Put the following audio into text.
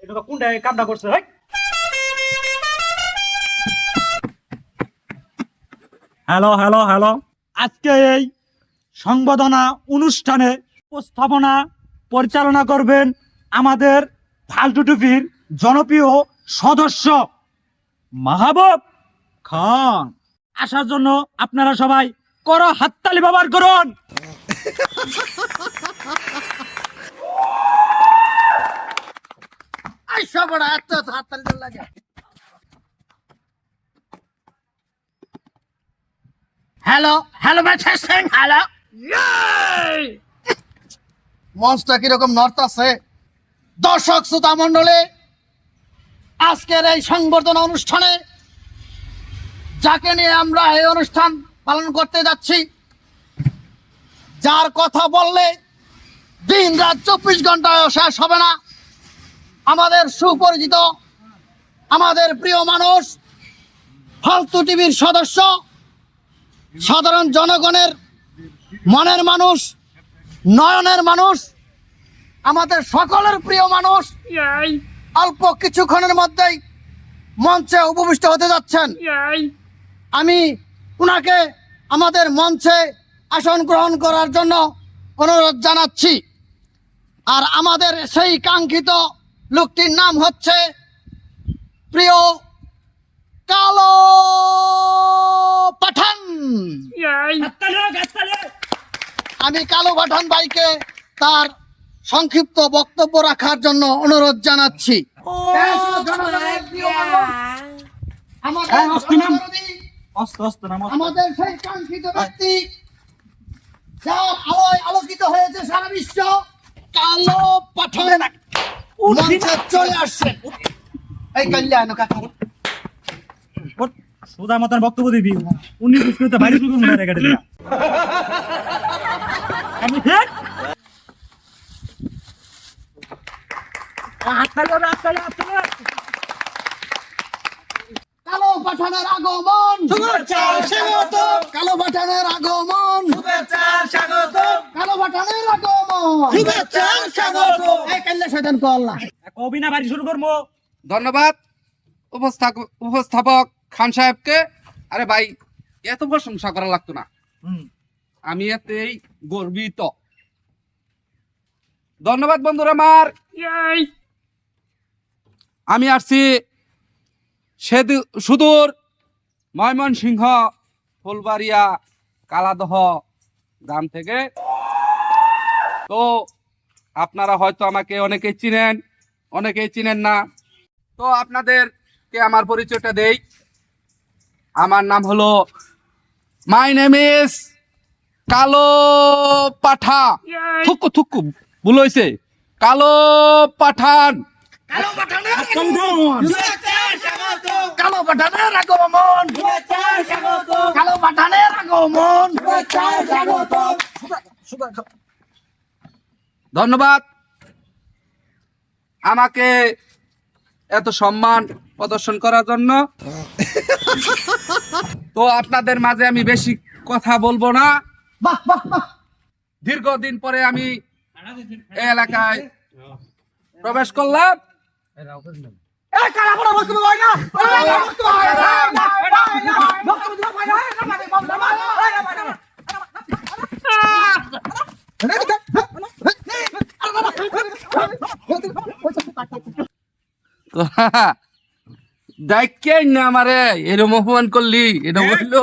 এটা কোনটা কামটা করছে? হ্যালো হ্যালো হ্যালো, আজকে এই সংবর্ধনা অনুষ্ঠানে উপস্থাপনা পরিচালনা করবেন আমাদের ফালতু টুপির জনপ্রিয় সদস্য মাহবুব খান। আসার জন্য আপনারা সবাই করো হাততালি ব্যবহার করুন। হ্যালো হ্যালো হ্যালো, মঞ্চটা কিরকম নড়তাছে। দর্শক শ্রোতা মণ্ডলী, আজকের এই সংবর্ধনা অনুষ্ঠানে যাকে নিয়ে আমরা এই অনুষ্ঠান পালন করতে যাচ্ছি, যার কথা বললে দিন রাত 24 ঘন্টায় শেষ হবে না, আমাদের সুপরিচিত, আমাদের প্রিয় মানুষ, ফালতু টিভির সদস্য, সাধারণ জনগণের মনের মানুষ, নয়নের মানুষ, আমাদের সকলের প্রিয় মানুষ অল্প কিছুক্ষণের মধ্যেই মঞ্চে উপবিষ্ট হতে যাচ্ছেন। আমি উনাকে আমাদের মঞ্চে আসন গ্রহণ করার জন্য অনুরোধ জানাচ্ছি। আর আমাদের সেই কাঙ্ক্ষিত লোকটির নাম হচ্ছে প্রিয় কালো পাঠান। আমি কালো পাঠান ভাইকে তার সংক্ষিপ্ত বক্তব্য রাখার জন্য অনুরোধ জানাচ্ছি। আমাদের সেই কাঙ্ক্ষিত ব্যক্তি, যার আলোয় আলোকিত হয়েছে সারা বিশ্ব, কালো পাঠান মঞ্চে চলে আসছেন। এই কল্যাণ কাকা সোজা মতন বক্তব্য দিবি, 19 বাইরে শুরু করবো না রেখে দিবি। আমি ঠিক কালো পাঠানের আগমন, কালো পাঠানের আগমন, কালো পাঠানের আগমন, এই কল্যাণ শয়তান কল্লা কবি না বাড়ি শুরু করবো। ধন্যবাদ উপস্থাপক খান সাহেবকে। আরে ভাই, এত প্রশংসা করা লাগতো না, আমি এতেই গর্বিত। ধন্যবাদ বন্ধুরা আমার। আমি আসছি সুদূর ময়মনসিংহ ফুলবাড়িয়া কালাদহ গ্রাম থেকে। তো আপনারা হয়তো আমাকে অনেকেই চিনেন, অনেকেই চিনেন না। তো আপনাদেরকে আমার পরিচয়টা দেই। আমার নাম হলো, মাই নেম ইজ কালো পাঠা। থুকু থুকু ভুল হয়েছে, কালো পাঠান। কালো পাঠানের আগমন, কালো পাঠানের আগমন, কালো পাঠানের আগমন। ধন্যবাদ আমাকে এত সম্মান প্রদর্শন করার জন্য। তো আপনাদের মাঝে আমি বেশি কথা বলবো না। বাহ বাহ বাহ, দীর্ঘদিন পরে আমি এই এলাকায় প্রবেশ করলাম। দেখে না আমারে এরকম অপমান করলি, এটা বললো।